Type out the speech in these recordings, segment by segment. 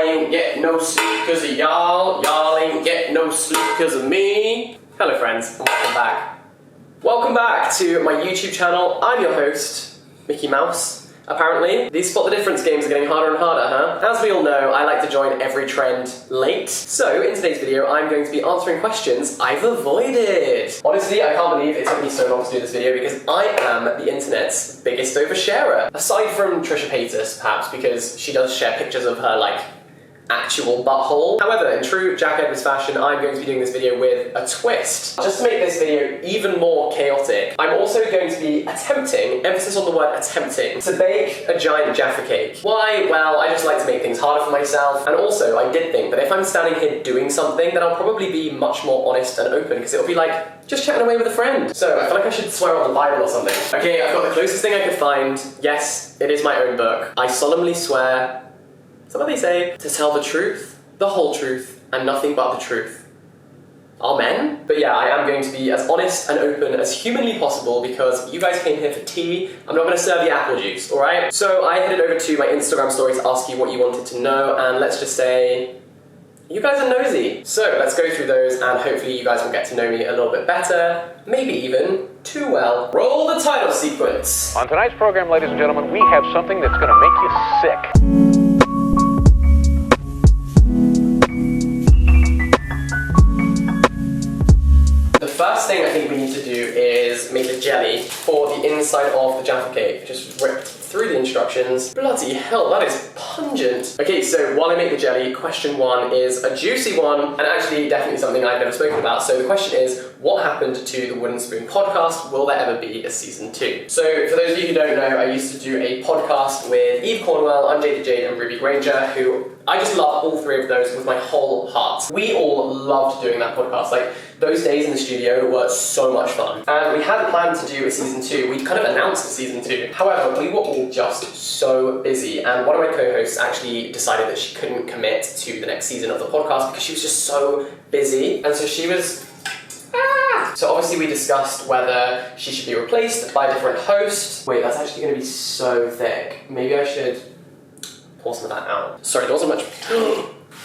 ain't getting no sleep because of y'all. Y'all ain't getting no sleep because of me. Hello friends, and welcome back. Welcome back to my YouTube channel. I'm your host, Mickey Mouse. Apparently, these spot the difference games are getting harder and harder, huh? As we all know, I like to join every trend late. So, in today's video, I'm going to be answering questions I've avoided. Honestly, I can't believe it took me so long to do this video because I am the internet's biggest oversharer. Aside from Trisha Paytas, perhaps, because she does share pictures of her, like, actual butthole. However, in true Jack Edwards fashion, I'm going to be doing this video with a twist. Just to make this video even more chaotic, I'm also going to be attempting, emphasis on the word attempting, to bake a giant jaffa cake. Why? Well, I just like to make things harder for myself, and also I did think that if I'm standing here doing something, then I'll probably be much more honest and open, because it'll be like, just chatting away with a friend. So I feel like I should swear on the Bible or something. Okay, I've got the closest thing I could find. Yes, it is my own book. I solemnly swear, is that what they say? To tell the truth, the whole truth, and nothing but the truth. Amen? But yeah, I am going to be as honest and open as humanly possible because you guys came here for tea. I'm not going to serve you apple juice, alright? So I headed over to my Instagram story to ask you what you wanted to know, and let's just say, you guys are nosy. So let's go through those, and hopefully you guys will get to know me a little bit better, maybe even too well. Roll the title sequence. On tonight's program, ladies and gentlemen, we have something that's going to make you sick. First thing I think we need to do is make the jelly for the inside of the jaffa cake. Just ripped through the instructions. Bloody hell, that is pungent. Okay, so while I make the jelly, question one is a juicy one, and actually definitely something I've never spoken about. So the question is, what happened to the Wooden Spoon podcast? Will there ever be a season 2? So for those of you who don't know, I used to do a podcast with Eve Cornwell, Untitled Chapter, and Ruby Granger, who I just love all three of those with my whole heart. We all loved doing that podcast. Like, those days in the studio were so much fun. And we had planned to do a season 2. We kind of announced a season 2. However, we were all just so busy, and one of my co-hosts actually decided that she couldn't commit to the next season of the podcast because she was just so busy, and so she was... So obviously we discussed whether she should be replaced by a different host. Wait, that's actually going to be so thick. Maybe I should pour some of that out. Sorry, there wasn't much...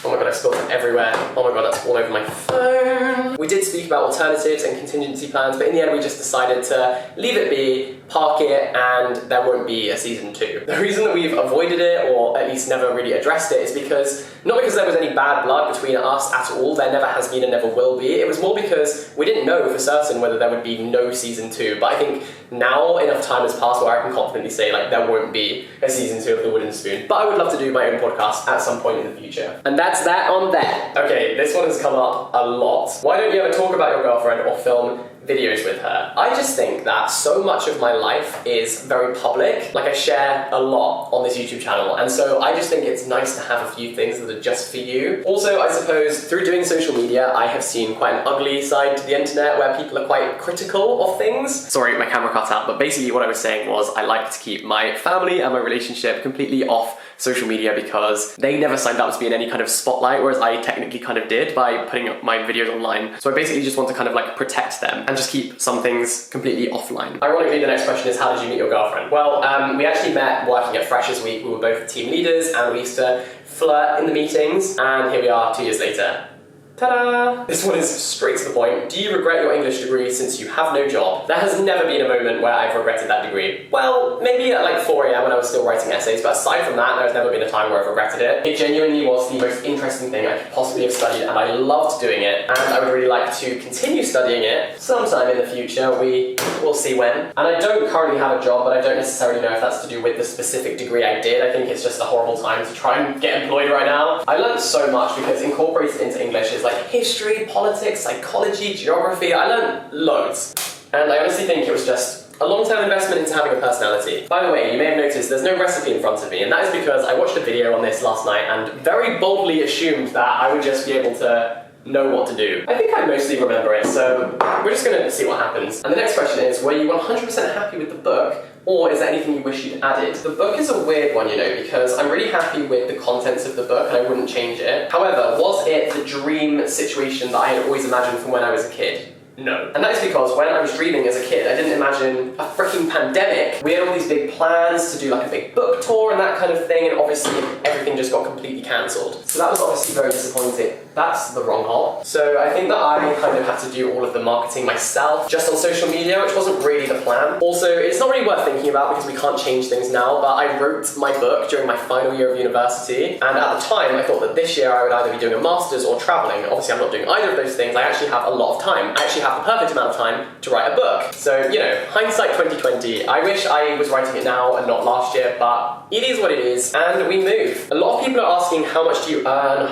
Oh my god, I spilled it everywhere. Oh my god, that's all over my phone. We did speak about alternatives and contingency plans, but in the end we just decided to leave it be, park it, and there won't be a season 2. The reason that we've avoided it, or at least never really addressed it, is because, not because there was any bad blood between us at all, there never has been and never will be. It was more because we didn't know for certain whether there would be no season 2, but I think now enough time has passed where I can confidently say, like, there won't be a season 2 of The Wooden Spoon. But I would love to do my own podcast at some point in the future. And that's that on that. Okay, this one has come up a lot. Why don't you ever talk about your girlfriend or film videos with her? I just think that so much of my life is very public. Like, I share a lot on this YouTube channel, and so I just think it's nice to have a few things that are just for you. Also, I suppose through doing social media, I have seen quite an ugly side to the internet where people are quite critical of things. Sorry, my camera cut out, but basically what I was saying was I like to keep my family and my relationship completely off social media because they never signed up to be in any kind of spotlight, whereas I technically kind of did by putting up my videos online. So I basically just want to kind of like protect them and just keep some things completely offline. Ironically, the next question is, how did you meet your girlfriend? Well, we actually met working at Freshers Week. We were both team leaders and we used to flirt in the meetings, and here we are 2 years later. Ta-da! This one is straight to the point. Do you regret your English degree since you have no job? There has never been a moment where I've regretted that degree. Well, maybe at like 4 AM when I was still writing essays, but aside from that, there's never been a time where I've regretted it. It genuinely was the most interesting thing I could possibly have studied, and I loved doing it, and I would really like to continue studying it sometime in the future. We will see when. And I don't currently have a job, but I don't necessarily know if that's to do with the specific degree I did. I think it's just a horrible time to try and get employed right now. I learned so much because incorporated into English is like history, politics, psychology, geography. I learned loads. And I honestly think it was just a long-term investment into having a personality. By the way, you may have noticed there's no recipe in front of me, and that is because I watched a video on this last night and very boldly assumed that I would just be able to know what to do. I think I mostly remember it, so we're just gonna see what happens. And the next question is, were you 100% happy with the book, or is there anything you wish you'd added? The book is a weird one, you know, because I'm really happy with the contents of the book and I wouldn't change it. However, was it the dream situation that I had always imagined from when I was a kid? No. And that is because when I was dreaming as a kid, I didn't imagine a freaking pandemic. We had all these big plans to do like a big book tour and that kind of thing, and obviously everything just got completely cancelled. So that was obviously very disappointing. That's the wrong hop. So I think that I kind of had to do all of the marketing myself, just on social media, which wasn't really the plan. Also, it's not really worth thinking about because we can't change things now, but I wrote my book during my final year of university, and at the time I thought that this year I would either be doing a master's or travelling. Obviously I'm not doing either of those things. I actually have a lot of time. I actually have the perfect amount of time to write a book. So, you know, hindsight 2020. I wish I was writing it now and not last year, but it is what it is, and we move. A lot of people are asking how much do you earn,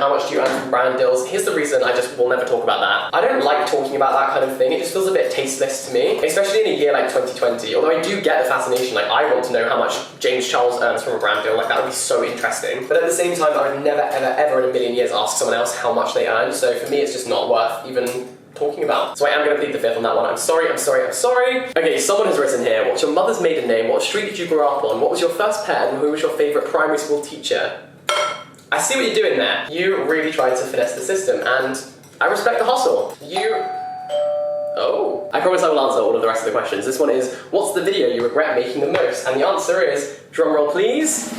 from brand deals. Here's the reason I just will never talk about that. I don't like talking about that kind of thing. It just feels a bit tasteless to me, especially in a year like 2020. Although I do get the fascination, like I want to know how much James Charles earns from a brand deal, like that would be so interesting. But at the same time, I would never ever in a million years ask someone else how much they earn, so for me it's just not worth even talking about. So I am going to plead the fifth on that one. I'm sorry. Okay, someone has written here, what's your mother's maiden name? What street did you grow up on? What was your first pet? And who was your favourite primary school teacher? I see what you're doing there. You really tried to finesse the system, and I respect the hustle. Oh. I promise I will answer all of the rest of the questions. This one is, what's the video you regret making the most? And the answer is, drumroll please,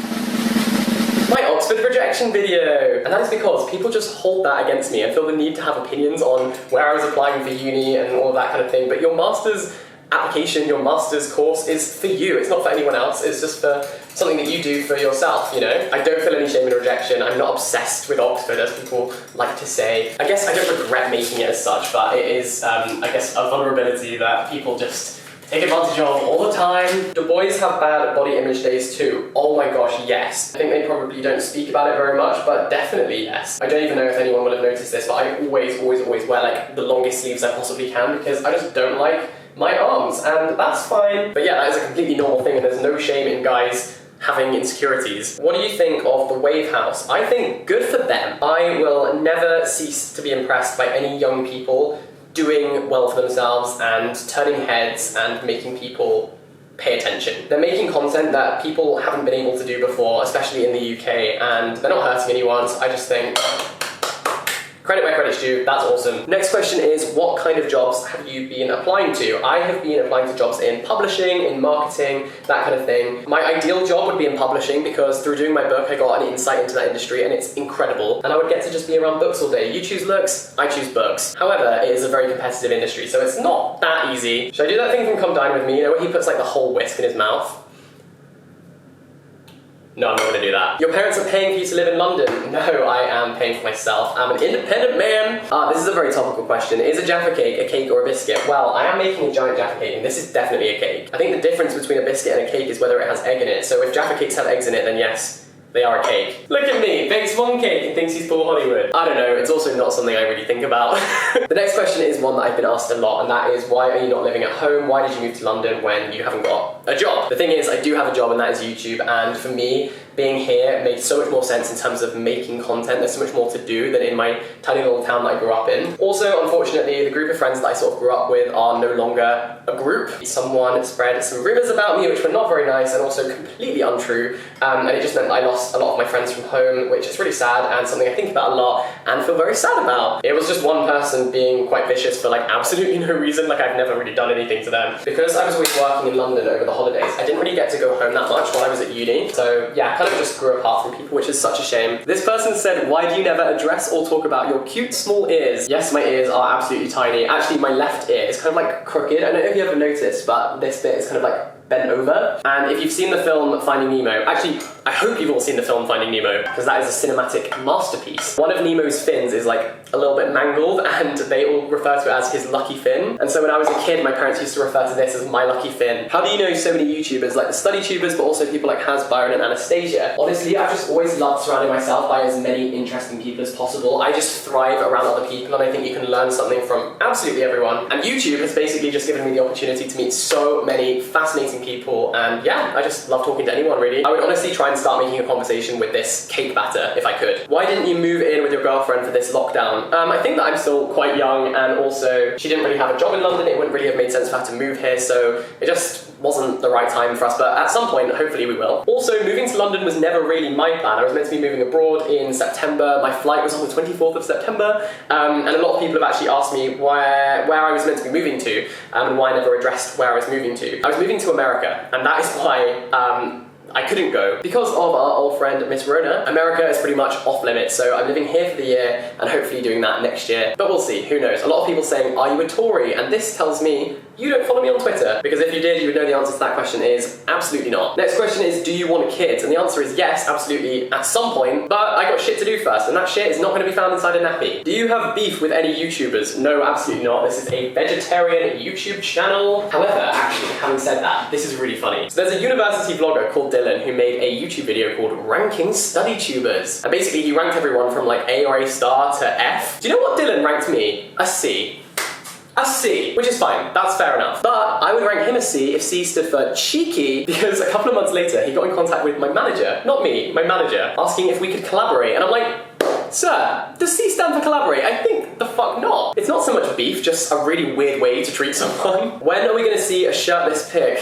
my Oxford rejection video. And that is because people just hold that against me and feel the need to have opinions on where I was applying for uni and all of that kind of thing. But your master's application, your master's course is for you. It's not for anyone else. It's just for something that you do for yourself, you know? I don't feel any shame in rejection. I'm not obsessed with Oxford, as people like to say. I guess I don't regret making it as such, but it is, I guess, a vulnerability that people just take advantage of all the time. Do boys have bad body image days too? Oh my gosh, yes. I think they probably don't speak about it very much, but definitely yes. I don't even know if anyone will have noticed this, but I always wear like the longest sleeves I possibly can because I just don't like my arms, and that's fine. But yeah, that is a completely normal thing, and there's no shame in guys having insecurities. What do you think of the Wave House? I think good for them. I will never cease to be impressed by any young people doing well for themselves and turning heads and making people pay attention. They're making content that people haven't been able to do before, especially in the UK, and they're not hurting anyone, so I just think credit where credit's due, that's awesome. Next question is, what kind of jobs have you been applying to? I have been applying to jobs in publishing, in marketing, that kind of thing. My ideal job would be in publishing because through doing my book, I got an insight into that industry and it's incredible. And I would get to just be around books all day. You choose looks, I choose books. However, it is a very competitive industry, so it's not that easy. Should I do that thing from Come Dine With Me, you know, where he puts like the whole whisk in his mouth? No, I'm not going to do that. Your parents are paying for you to live in London. No, I am paying for myself. I'm an independent man. This is a very topical question. Is a Jaffa cake a cake or a biscuit? Well, I am making a giant Jaffa cake, and this is definitely a cake. I think the difference between a biscuit and a cake is whether it has egg in it. So if Jaffa cakes have eggs in it, then yes, they are a cake. Look at me, bakes one cake and thinks he's Paul Hollywood. I don't know, it's also not something I really think about. The next question is one that I've been asked a lot, and that is, why are you not living at home? Why did you move to London when you haven't got a job? The thing is, I do have a job, and that is YouTube, and for me, being here makes so much more sense in terms of making content. There's so much more to do than in my tiny little town that I grew up in. Also, unfortunately, the group of friends that I sort of grew up with are no longer a group. Someone spread some rumours about me which were not very nice and also completely untrue, and it just meant that I lost a lot of my friends from home, which is really sad and something I think about a lot and feel very sad about. It was just one person being quite vicious for like absolutely no reason, like I've never really done anything to them. Because I was always working in London over the holidays, I didn't really get to go home that much while I was at uni, so yeah, kind of just grew apart from people, which is such a shame. This person said, why do you never address or talk about your cute small ears? Yes, my ears are absolutely tiny. Actually, my left ear is kind of like crooked. I don't know if you ever noticed, but this bit is kind of like bent over. And if you've seen the film Finding Nemo, actually, I hope you've all seen the film Finding Nemo, because that is a cinematic masterpiece. One of Nemo's fins is like a little bit mangled, and they all refer to it as his lucky fin. And so when I was a kid, my parents used to refer to this as my lucky fin. How do you know so many YouTubers, like the study tubers, but also people like Has, Byron, and Anastasia? Honestly, I've just always loved surrounding myself by as many interesting people as possible. I just thrive around other people, and I think you can learn something from absolutely everyone. And YouTube has basically just given me the opportunity to meet so many fascinating people, and yeah, I just love talking to anyone, really. I would honestly try and start making a conversation with this cake batter if I could. Why didn't you move in with your girlfriend for this lockdown? I think that I'm still quite young, and also she didn't really have a job in London. It wouldn't really have made sense for her to move here, so it just wasn't the right time for us, but at some point, hopefully we will. Also, moving to London was never really my plan. I was meant to be moving abroad in September. My flight was on the 24th of September, and a lot of people have actually asked me where I was meant to be moving to, and why I never addressed where I was moving to. I was moving to America, and that is why I couldn't go. Because of our old friend, Miss Rona, America is pretty much off limits, so I'm living here for the year and hopefully doing that next year. But we'll see, who knows? A lot of people saying, are you a Tory? And this tells me you don't follow me on Twitter, because if you did, you would know the answer to that question is absolutely not. Next question is, do you want kids? And the answer is yes, absolutely, at some point, but I got shit to do first, and that shit is not going to be found inside a nappy. Do you have beef with any YouTubers? No, absolutely not. This is a vegetarian YouTube channel. However, actually, having said that, this is really funny. So there's a university vlogger called Dylan who made a YouTube video called Ranking Study Tubers. And basically, he ranked everyone from like A or A star to F. Do you know what Dylan ranked me? A C. A C, which is fine, that's fair enough. But I would rank him a C if C stood for cheeky, because a couple of months later he got in contact with my manager, not me, my manager, asking if we could collaborate, and I'm like, sir, does C stand for collaborate? I think the fuck not. It's not so much beef, just a really weird way to treat someone. When are we gonna see a shirtless pig?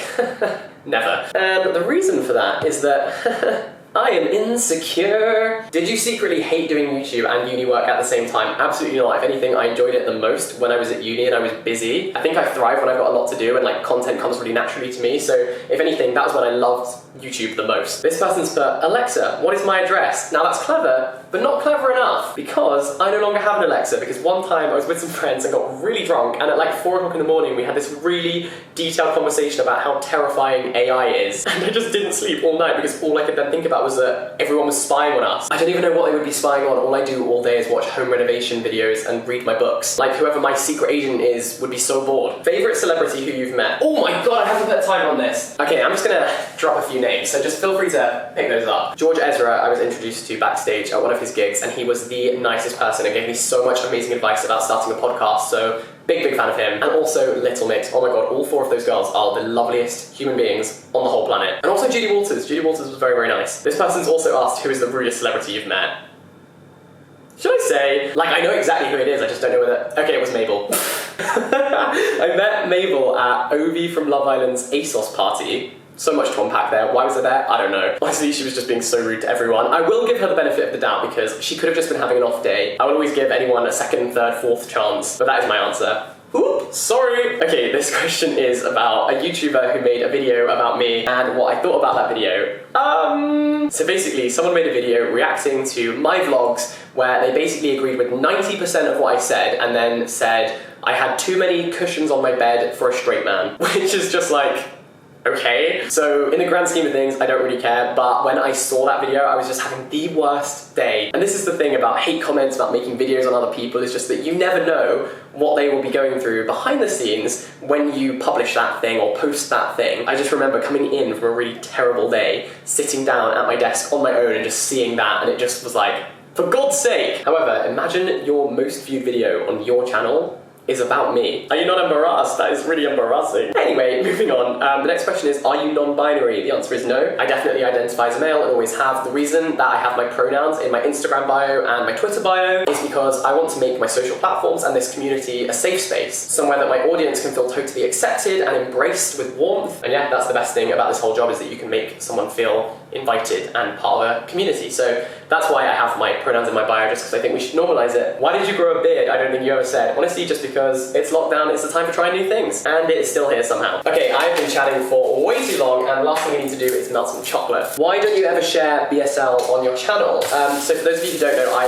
Never. And the reason for that is that I am insecure. Did you secretly hate doing YouTube and uni work at the same time? Absolutely not. If anything, I enjoyed it the most when I was at uni and I was busy. I think I thrive when I've got a lot to do and like content comes really naturally to me. So if anything, that was when I loved YouTube the most. This person's put, Alexa, what is my address? Now that's clever, but not clever enough, because I no longer have an Alexa, because one time I was with some friends and got really drunk, and at like 4 o'clock in the morning we had this really detailed conversation about how terrifying AI is, and I just didn't sleep all night because all I could then think about was that everyone was spying on us. I don't even know what they would be spying on. All I do all day is watch home renovation videos and read my books. Like whoever my secret agent is would be so bored. Favorite celebrity who you've met? Oh my god, I haven't put a timer on this. Okay, I'm just gonna drop a few names, so just feel free to pick those up. George Ezra, I was introduced to backstage at one of his gigs, and he was the nicest person and gave me so much amazing advice about starting a podcast, so big fan of him. And also Little Mix. Oh my god, all 4 of those girls are the loveliest human beings on the whole planet. And also Judy Walters. Judy Walters was very nice. This person's also asked, who is the rudest celebrity you've met? Should I say? Like, I know exactly who it is, I just don't know whether... Okay, it was Mabel. I met Mabel at Ovi from Love Island's ASOS party. So much to unpack there. Why was it there? I don't know. Honestly, she was just being so rude to everyone. I will give her the benefit of the doubt because she could have just been having an off day. I would always give anyone a second, third, fourth chance, but that is my answer. Oops, sorry. Okay, this question is about a YouTuber who made a video about me and what I thought about that video. So basically, someone made a video reacting to my vlogs where they basically agreed with 90% of what I said and then said I had too many cushions on my bed for a straight man, which is just like, okay. So in the grand scheme of things, I don't really care, but when I saw that video, I was just having the worst day. And this is the thing about hate comments, about making videos on other people, is just that you never know what they will be going through behind the scenes when you publish that thing or post that thing. I just remember coming in from a really terrible day, sitting down at my desk on my own and just seeing that, and it just was like, for God's sake. However, imagine your most viewed video on your channel is about me. Are you not embarrassed? That is really embarrassing. Anyway, moving on. The next question is, are you non-binary? The answer is no. I definitely identify as a male and always have. The reason that I have my pronouns in my Instagram bio and my Twitter bio is because I want to make my social platforms and this community a safe space, somewhere that my audience can feel totally accepted and embraced with warmth. And yeah, that's the best thing about this whole job, is that you can make someone feel invited and part of a community. So that's why I have my pronouns in my bio, just because I think we should normalize it. Why did you grow a beard? I don't think you ever said. Honestly, just because it's lockdown, it's the time for trying new things, and it is still here somehow. Okay, I've been chatting for way too long, and the last thing I need to do is melt some chocolate. Why don't you ever share BSL on your channel? So for those of you who don't know, I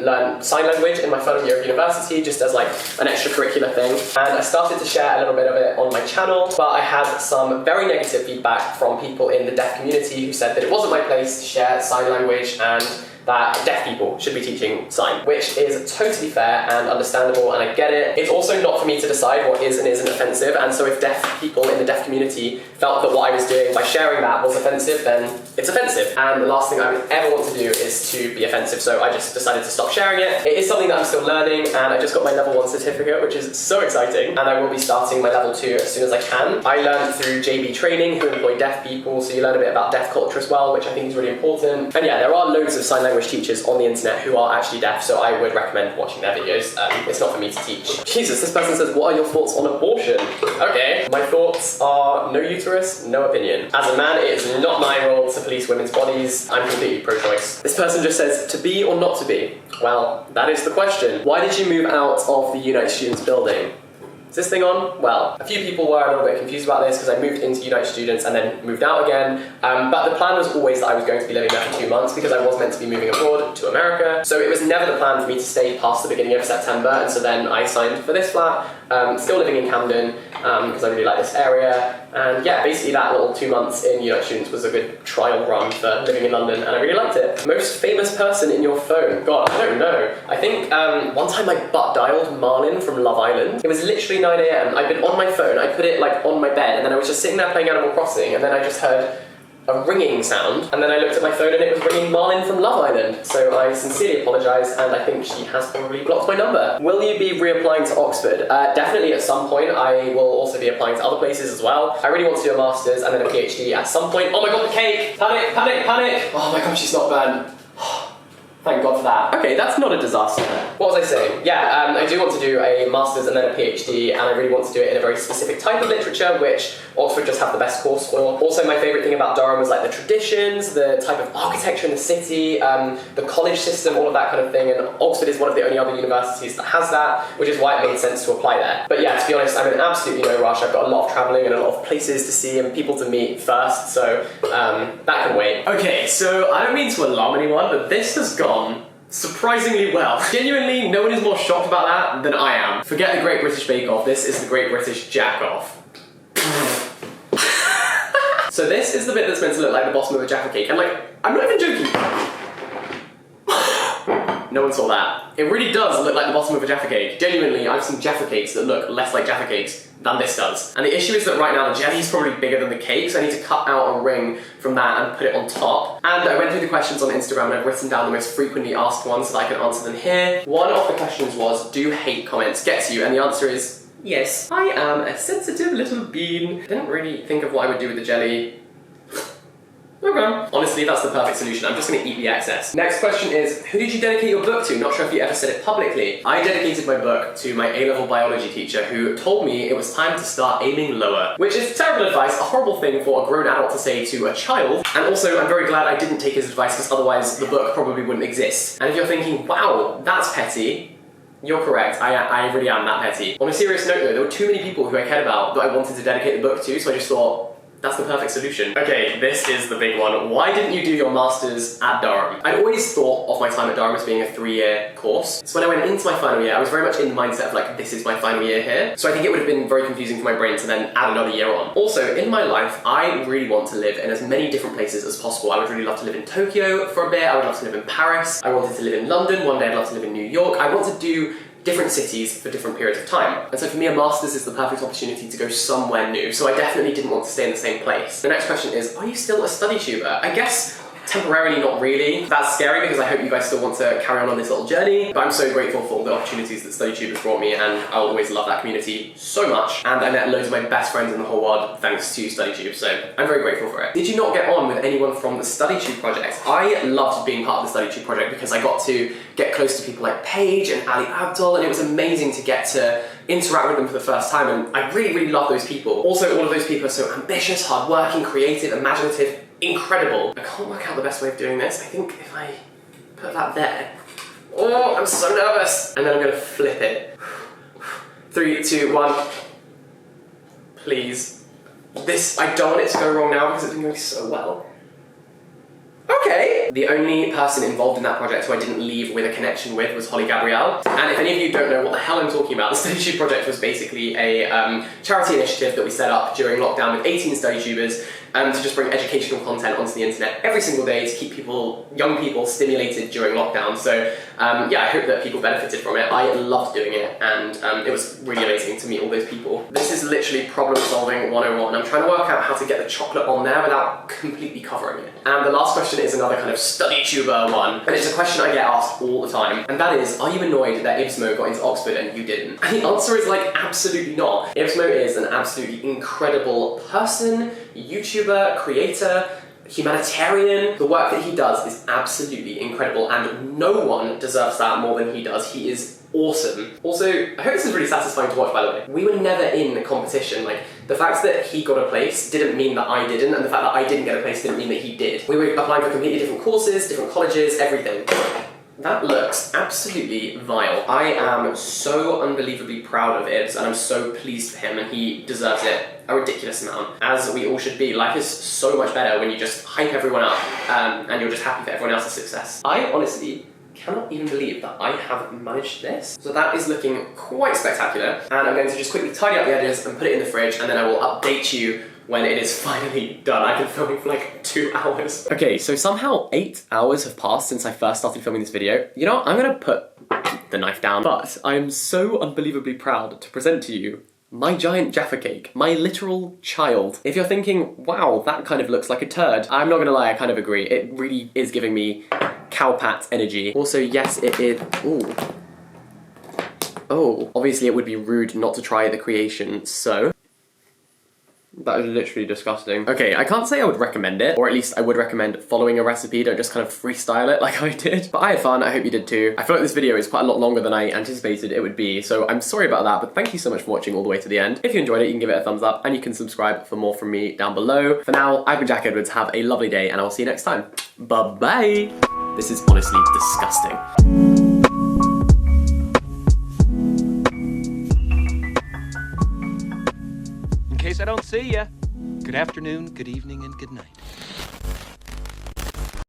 learned sign language in my final year of university just as like an extracurricular thing, and I started to share a little bit of it on my channel, but I had some very negative feedback from people in the deaf community who said that it wasn't my place to share sign language and that deaf people should be teaching sign, which is totally fair and understandable, and I get it. It's also not for me to decide what is and isn't offensive, and so if deaf people in the deaf community felt that what I was doing by sharing that was offensive, then it's offensive. And the last thing I would ever want to do is to be offensive, so I just decided to stop sharing it. It is something that I'm still learning, and I just got my level 1 certificate, which is so exciting, and I will be starting my level 2 as soon as I can. I learned through JB Training, who employ deaf people, so you learn a bit about deaf culture as well, which I think is really important. And yeah, there are loads of sign language language teachers on the internet who are actually deaf, so I would recommend watching their videos. It's not for me to teach. Jesus, this person says, what are your thoughts on abortion? Okay, my thoughts are no uterus, no opinion. As a man, it is not my role to police women's bodies. I'm completely pro-choice. This person just says, to be or not to be? Well, that is the question. Why did you move out of the United Students building? Is this thing on? Well, a few people were a little bit confused about this because I moved into United Students and then moved out again. But the plan was always that I was going to be living there for 2 months because I was meant to be moving abroad to America. So it was never the plan for me to stay past the beginning of September. And so then I signed for this flat, still living in Camden because I really like this area. And yeah, basically that little 2 months in United Students was a good trial run for living in London and I really liked it. Most famous person in your phone? God, I don't know. I think one time I butt dialed Marlin from Love Island. It was literally 9 AM. I'd been on my phone, I put it like on my bed, and then I was just sitting there playing Animal Crossing, and then I just heard a ringing sound, and then I looked at my phone and it was ringing Marlin from Love Island. So I sincerely apologise, and I think she has probably blocked my number. Will you be reapplying to Oxford? Definitely at some point. I will also be applying to other places as well. I really want to do a master's and then a PhD at some point. Oh my god, the cake! Panic, panic, panic! Oh my god, she's not burned. Thank God for that. Okay, that's not a disaster. What was I saying? Yeah, I do want to do a master's and then a PhD, and I really want to do it in a very specific type of literature, which Oxford just have the best course for. Also, my favourite thing about Durham was like the traditions, the type of architecture in the city, the college system, all of that kind of thing, and Oxford is one of the only other universities that has that, which is why it made sense to apply there. But yeah, to be honest, I'm in absolutely no rush. I've got a lot of travelling and a lot of places to see and people to meet first, so that can wait. Okay, so I don't mean to alarm anyone, but this has gone surprisingly well. Genuinely, no one is more shocked about that than I am. Forget the Great British Bake Off, this is the Great British Jack Off. So this is the bit that's meant to look like the bottom of a Jaffa cake, and like, I'm not even joking. No one saw that. It really does look like the bottom of a Jaffa cake. Genuinely, I've seen Jaffa cakes that look less like Jaffa cakes than this does. And the issue is that right now the jelly is probably bigger than the cake, so I need to cut out a ring from that and put it on top. And I went through the questions on Instagram and I've written down the most frequently asked ones so that I can answer them here. One of the questions was, do hate comments get to you? And the answer is, yes. I am a sensitive little bean. I didn't really think of what I would do with the jelly. Okay. Honestly, that's the perfect solution. I'm just gonna eat the excess. Next question is, who did you dedicate your book to? Not sure if you ever said it publicly. I dedicated my book to my A-level biology teacher who told me it was time to start aiming lower, which is terrible advice, a horrible thing for a grown adult to say to a child. And also, I'm very glad I didn't take his advice because otherwise the book probably wouldn't exist. And if you're thinking, wow, that's petty, you're correct, I really am that petty. On a serious note though, there were too many people who I cared about that I wanted to dedicate the book to, so I just thought, that's the perfect solution. Okay, this is the big one. Why didn't you do your master's at Durham? I'd always thought of my time at Durham as being a 3-year course. So when I went into my final year, I was very much in the mindset of like, this is my final year here. So I think it would have been very confusing for my brain to then add another year on. Also, in my life, I really want to live in as many different places as possible. I would really love to live in Tokyo for a bit. I would love to live in Paris. I wanted to live in London. One day I'd love to live in New York. I want to do different cities for different periods of time. And so for me, a master's is the perfect opportunity to go somewhere new. So I definitely didn't want to stay in the same place. The next question is, are you still a study tuber? I guess temporarily, not really. That's scary because I hope you guys still want to carry on this little journey, but I'm so grateful for all the opportunities that study tubers brought me, and I'll always love that community so much. And I met loads of my best friends in the whole world thanks to study tube, so I'm very grateful for it. Did you not get on with anyone from the study tube project? I loved being part of the study tube project because I got to get close to people like Paige and Ali Abdul, and it was amazing to get to interact with them for the first time, and I really, really love those people. Also, all of those people are so ambitious, hardworking, creative, imaginative, incredible. I can't work out the best way of doing this. I think if I put that there. Oh, I'm so nervous. And then I'm gonna flip it. 3, 2, 1. Please. This, I don't want it to go wrong now because it's been going so well. Okay. The only person involved in that project who I didn't leave with a connection with was Holly Gabrielle. And if any of you don't know what the hell I'm talking about, the Study Tube project was basically a charity initiative that we set up during lockdown with 18 study tubers to just bring educational content onto the internet every single day to keep people, young people, stimulated during lockdown. So yeah, I hope that people benefited from it. I loved doing it, and it was really amazing to meet all those people. This is literally problem solving 101. I'm trying to work out how to get the chocolate on there without completely covering it. And the last question is another kind of study tuber one, and it's a question I get asked all the time, and that is, are you annoyed that Ibsmo got into Oxford and you didn't? And the answer is like, absolutely not. Ibsmo is an absolutely incredible person, YouTuber, creator, humanitarian. The work that he does is absolutely incredible, and no one deserves that more than he does. He is awesome. Also, I hope this is really satisfying to watch, by the way. We were never in the competition. Like, the fact that he got a place didn't mean that I didn't, and the fact that I didn't get a place didn't mean that he did. We were applying for completely different courses, different colleges, everything. That looks absolutely vile. I am so unbelievably proud of it, and I'm so pleased for him, and he deserves it a ridiculous amount, as we all should be. Life is so much better when you just hype everyone up, and you're just happy for everyone else's success. I honestly cannot even believe that I have managed this. So that is looking quite spectacular, and I'm going to just quickly tidy up the edges and put it in the fridge, and then I will update you when it is finally done. I've been filming for like 2 hours. Okay, so somehow 8 hours have passed since I first started filming this video. You know what? I'm gonna put the knife down, but I'm so unbelievably proud to present to you my giant Jaffa cake, my literal child. If you're thinking, wow, that kind of looks like a turd, I'm not gonna lie, I kind of agree. It really is giving me cowpat energy. Also, yes, it is. Ooh. Oh, obviously it would be rude not to try the creation, so. That is literally disgusting. Okay, I can't say I would recommend it, or at least I would recommend following a recipe, don't just kind of freestyle it like I did. But I had fun, I hope you did too. I feel like this video is quite a lot longer than I anticipated it would be, so I'm sorry about that, but thank you so much for watching all the way to the end. If you enjoyed it, you can give it a thumbs up, and you can subscribe for more from me down below. For now, I've been Jack Edwards, have a lovely day, and I'll see you next time. Bye-bye! This is honestly disgusting. In case I don't see ya, good afternoon, good evening, and good night.